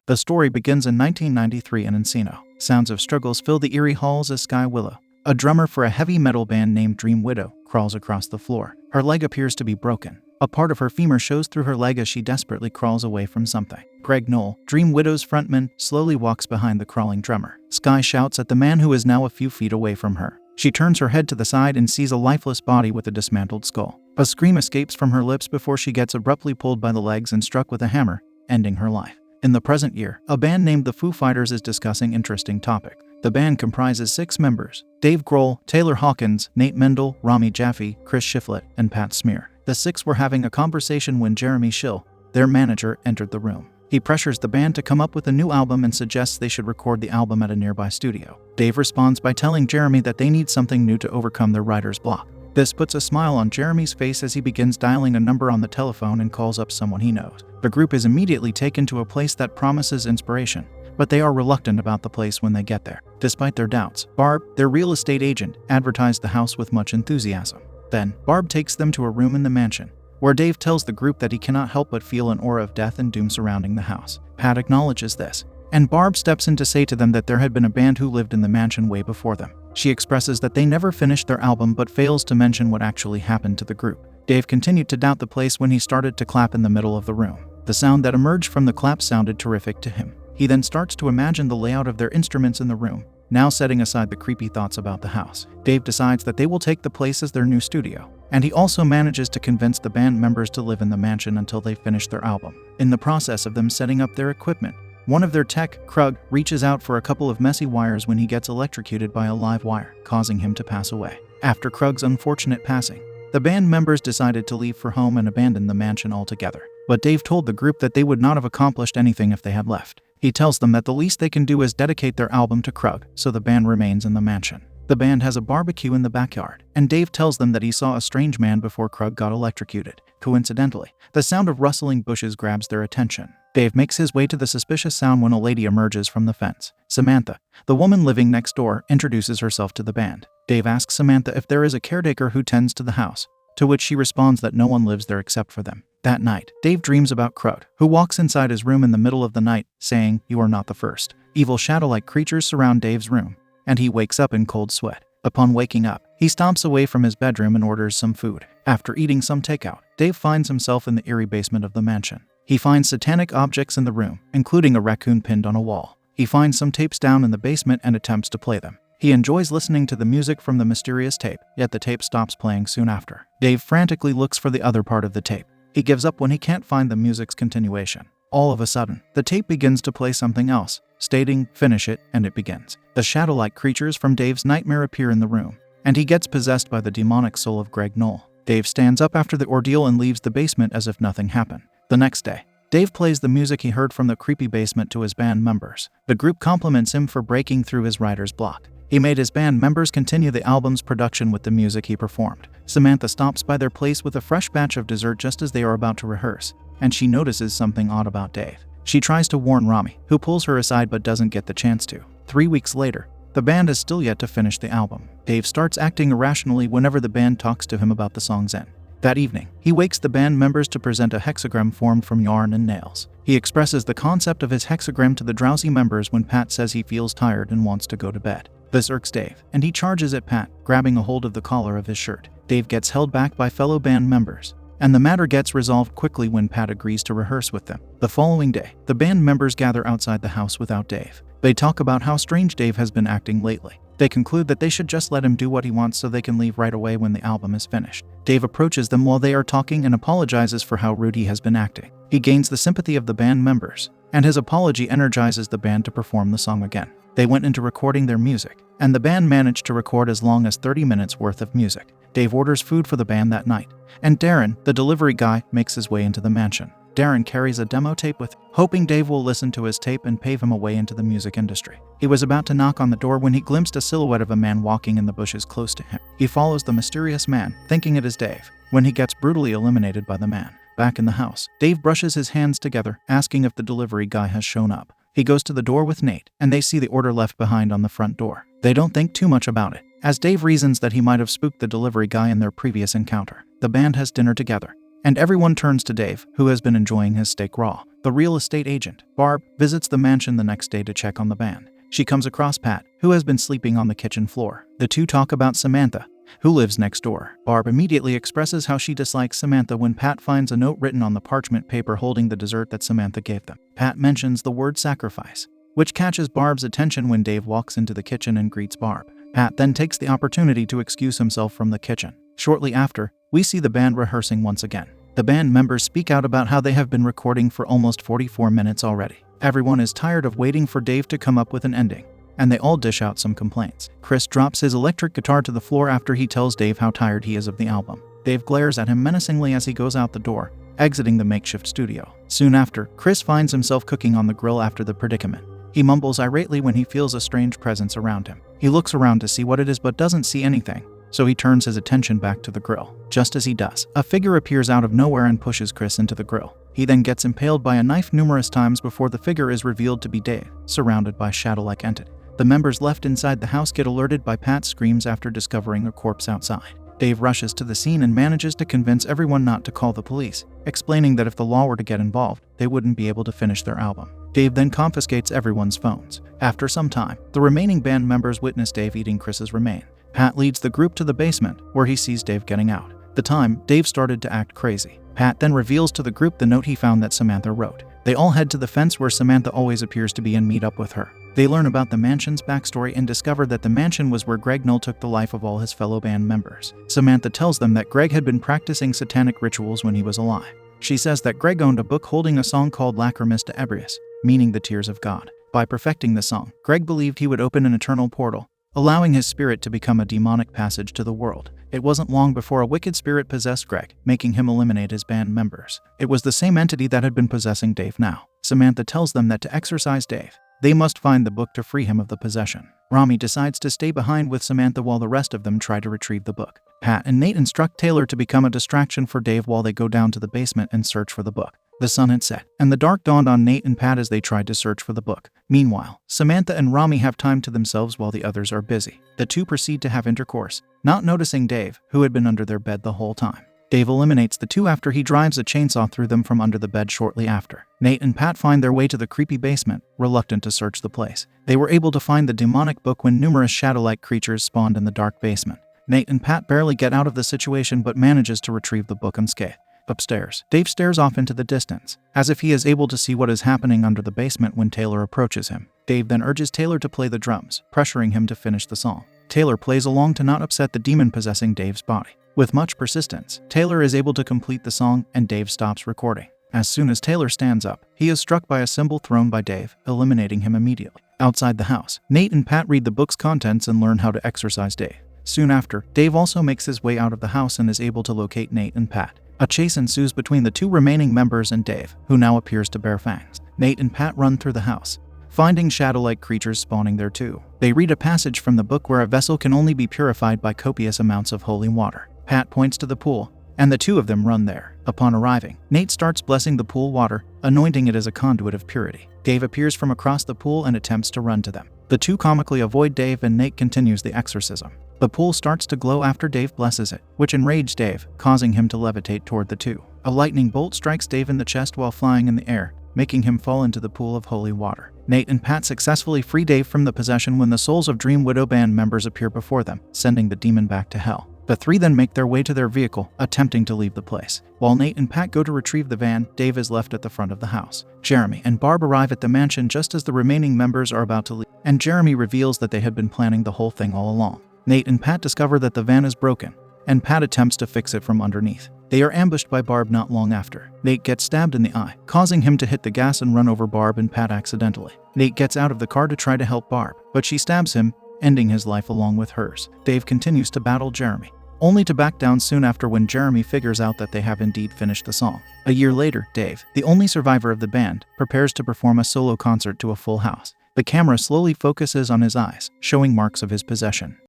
The story begins in 1993 in Encino. Sounds of struggles fill the eerie halls as Sky Willow, a drummer for a heavy metal band named Dream Widow, crawls across the floor. Her leg appears to be broken. A part of her femur shows through her leg as she desperately crawls away from something. Greg Knoll, Dream Widow's frontman, slowly walks behind the crawling drummer. Sky shouts at the man who is now a few feet away from her. She turns her head to the side and sees a lifeless body with a dismantled skull. A scream escapes from her lips before she gets abruptly pulled by the legs and struck with a hammer, ending her life. In the present year, a band named the Foo Fighters is discussing interesting topic. The band comprises 6 members: Dave Grohl, Taylor Hawkins, Nate Mendel, Rami Jaffe, Chris Shiflett, and Pat Smear. The 6 were having a conversation when Jeremy Schill, their manager, entered the room. He pressures the band to come up with a new album and suggests they should record the album at a nearby studio. Dave responds by telling Jeremy that they need something new to overcome their writer's block. This puts a smile on Jeremy's face as he begins dialing a number on the telephone and calls up someone he knows. The group is immediately taken to a place that promises inspiration, but they are reluctant about the place when they get there. Despite their doubts, Barb, their real estate agent, advertised the house with much enthusiasm. Then, Barb takes them to a room in the mansion, where Dave tells the group that he cannot help but feel an aura of death and doom surrounding the house. Pat acknowledges this, and Barb steps in to say to them that there had been a band who lived in the mansion way before them. She expresses that they never finished their album but fails to mention what actually happened to the group. Dave continued to doubt the place when he started to clap in the middle of the room. The sound that emerged from the clap sounded terrific to him. He then starts to imagine the layout of their instruments in the room, now setting aside the creepy thoughts about the house. Dave decides that they will take the place as their new studio, and he also manages to convince the band members to live in the mansion until they finish their album. In the process of them setting up their equipment, one of their tech, Krug, reaches out for a couple of messy wires when he gets electrocuted by a live wire, causing him to pass away. After Krug's unfortunate passing, the band members decided to leave for home and abandon the mansion altogether. But Dave told the group that they would not have accomplished anything if they had left. He tells them that the least they can do is dedicate their album to Krug, so the band remains in the mansion. The band has a barbecue in the backyard, and Dave tells them that he saw a strange man before Krug got electrocuted. Coincidentally, the sound of rustling bushes grabs their attention. Dave makes his way to the suspicious sound when a lady emerges from the fence. Samantha, the woman living next door, introduces herself to the band. Dave asks Samantha if there is a caretaker who tends to the house, to which she responds that no one lives there except for them. That night, Dave dreams about Krug, who walks inside his room in the middle of the night, saying, "You are not the first." Evil shadow-like creatures surround Dave's room, and he wakes up in cold sweat. Upon waking up, he stomps away from his bedroom and orders some food. After eating some takeout, Dave finds himself in the eerie basement of the mansion. He finds satanic objects in the room, including a raccoon pinned on a wall. He finds some tapes down in the basement and attempts to play them. He enjoys listening to the music from the mysterious tape, yet the tape stops playing soon after. Dave frantically looks for the other part of the tape. He gives up when he can't find the music's continuation. All of a sudden, the tape begins to play something else, stating, "Finish it," and it begins. The shadow-like creatures from Dave's nightmare appear in the room, and he gets possessed by the demonic soul of Greg Knoll. Dave stands up after the ordeal and leaves the basement as if nothing happened. The next day, Dave plays the music he heard from the creepy basement to his band members. The group compliments him for breaking through his writer's block. He made his band members continue the album's production with the music he performed. Samantha stops by their place with a fresh batch of dessert just as they are about to rehearse, and she notices something odd about Dave. She tries to warn Rami, who pulls her aside but doesn't get the chance to. 3 weeks later, the band is still yet to finish the album. Dave starts acting irrationally whenever the band talks to him about the song's end. That evening, he wakes the band members to present a hexagram formed from yarn and nails. He expresses the concept of his hexagram to the drowsy members when Pat says he feels tired and wants to go to bed. This irks Dave, and he charges at Pat, grabbing a hold of the collar of his shirt. Dave gets held back by fellow band members, and the matter gets resolved quickly when Pat agrees to rehearse with them. The following day, the band members gather outside the house without Dave. They talk about how strange Dave has been acting lately. They conclude that they should just let him do what he wants so they can leave right away when the album is finished. Dave approaches them while they are talking and apologizes for how rude he has been acting. He gains the sympathy of the band members, and his apology energizes the band to perform the song again. They went into recording their music, and the band managed to record as long as 30 minutes worth of music. Dave orders food for the band that night, and Darren, the delivery guy, makes his way into the mansion. Darren carries a demo tape with him, hoping Dave will listen to his tape and pave him a way into the music industry. He was about to knock on the door when he glimpsed a silhouette of a man walking in the bushes close to him. He follows the mysterious man, thinking it is Dave, when he gets brutally eliminated by the man. Back in the house, Dave brushes his hands together, asking if the delivery guy has shown up. He goes to the door with Nate, and they see the order left behind on the front door. They don't think too much about it, as Dave reasons that he might have spooked the delivery guy in their previous encounter. The band has dinner together, and everyone turns to Dave, who has been enjoying his steak raw. the real estate agent, Barb, visits the mansion the next day to check on the band. She comes across Pat, who has been sleeping on the kitchen floor. The two talk about Samantha, who lives next door. Barb immediately expresses how she dislikes Samantha when Pat finds a note written on the parchment paper holding the dessert that Samantha gave them. Pat mentions the word sacrifice, which catches Barb's attention when Dave walks into the kitchen and greets Barb. Pat then takes the opportunity to excuse himself from the kitchen. Shortly after, we see the band rehearsing once again. The band members speak out about how they have been recording for almost 44 minutes already. Everyone is tired of waiting for Dave to come up with an ending, and they all dish out some complaints. Chris drops his electric guitar to the floor after he tells Dave how tired he is of the album. Dave glares at him menacingly as he goes out the door, exiting the makeshift studio. Soon after, Chris finds himself cooking on the grill after the predicament. He mumbles irately when he feels a strange presence around him. He looks around to see what it is but doesn't see anything, so he turns his attention back to the grill. Just as he does, a figure appears out of nowhere and pushes Chris into the grill. He then gets impaled by a knife numerous times before the figure is revealed to be Dave, surrounded by shadow-like entity. The members left inside the house get alerted by Pat's screams after discovering a corpse outside. Dave rushes to the scene and manages to convince everyone not to call the police, explaining that if the law were to get involved, they wouldn't be able to finish their album. Dave then confiscates everyone's phones. After some time, the remaining band members witness Dave eating Chris's remains. Pat leads the group to the basement, where he sees Dave getting out. At the time, Dave started to act crazy. Pat then reveals to the group the note he found that Samantha wrote. They all head to the fence where Samantha always appears to be and meet up with her. They learn about the mansion's backstory and discover that the mansion was where Greg Knoll took the life of all his fellow band members. Samantha tells them that Greg had been practicing satanic rituals when he was alive. She says that Greg owned a book holding a song called Lacrimus de Ebrius, meaning the tears of God. By perfecting the song, Greg believed he would open an eternal portal, allowing his spirit to become a demonic passage to the world. It wasn't long before a wicked spirit possessed Greg, making him eliminate his band members. It was the same entity that had been possessing Dave now. Samantha tells them that to exorcise Dave, they must find the book to free him of the possession. Rami decides to stay behind with Samantha while the rest of them try to retrieve the book. Pat and Nate instruct Taylor to become a distraction for Dave while they go down to the basement and search for the book. The sun had set, and the dark dawned on Nate and Pat as they tried to search for the book. Meanwhile, Samantha and Rami have time to themselves while the others are busy. The two proceed to have intercourse, not noticing Dave, who had been under their bed the whole time. Dave eliminates the two after he drives a chainsaw through them from under the bed shortly after. Nate and Pat find their way to the creepy basement, reluctant to search the place. They were able to find the demonic book when numerous shadow-like creatures spawned in the dark basement. Nate and Pat barely get out of the situation but manages to retrieve the book unscathed. Upstairs, Dave stares off into the distance, as if he is able to see what is happening under the basement when Taylor approaches him. Dave then urges Taylor to play the drums, pressuring him to finish the song. Taylor plays along to not upset the demon possessing Dave's body. With much persistence, Taylor is able to complete the song and Dave stops recording. As soon as Taylor stands up, he is struck by a symbol thrown by Dave, eliminating him immediately. Outside the house, Nate and Pat read the book's contents and learn how to exorcise Dave. Soon after, Dave also makes his way out of the house and is able to locate Nate and Pat. A chase ensues between the two remaining members and Dave, who now appears to bear fangs. Nate and Pat run through the house, finding shadow-like creatures spawning there too. They read a passage from the book where a vessel can only be purified by copious amounts of holy water. Pat points to the pool, and the two of them run there. Upon arriving, Nate starts blessing the pool water, anointing it as a conduit of purity. Dave appears from across the pool and attempts to run to them. The two comically avoid Dave and Nate continues the exorcism. The pool starts to glow after Dave blesses it, which enraged Dave, causing him to levitate toward the two. A lightning bolt strikes Dave in the chest while flying in the air, making him fall into the pool of holy water. Nate and Pat successfully free Dave from the possession when the souls of Dream Widow band members appear before them, sending the demon back to hell. The three then make their way to their vehicle, attempting to leave the place. While Nate and Pat go to retrieve the van, Dave is left at the front of the house. Jeremy and Barb arrive at the mansion just as the remaining members are about to leave, and Jeremy reveals that they had been planning the whole thing all along. Nate and Pat discover that the van is broken, and Pat attempts to fix it from underneath. They are ambushed by Barb not long after. Nate gets stabbed in the eye, causing him to hit the gas and run over Barb and Pat accidentally. Nate gets out of the car to try to help Barb, but she stabs him, ending his life along with hers. Dave continues to battle Jeremy, only to back down soon after when Jeremy figures out that they have indeed finished the song. A year later, Dave, the only survivor of the band, prepares to perform a solo concert to a full house. The camera slowly focuses on his eyes, showing marks of his possession.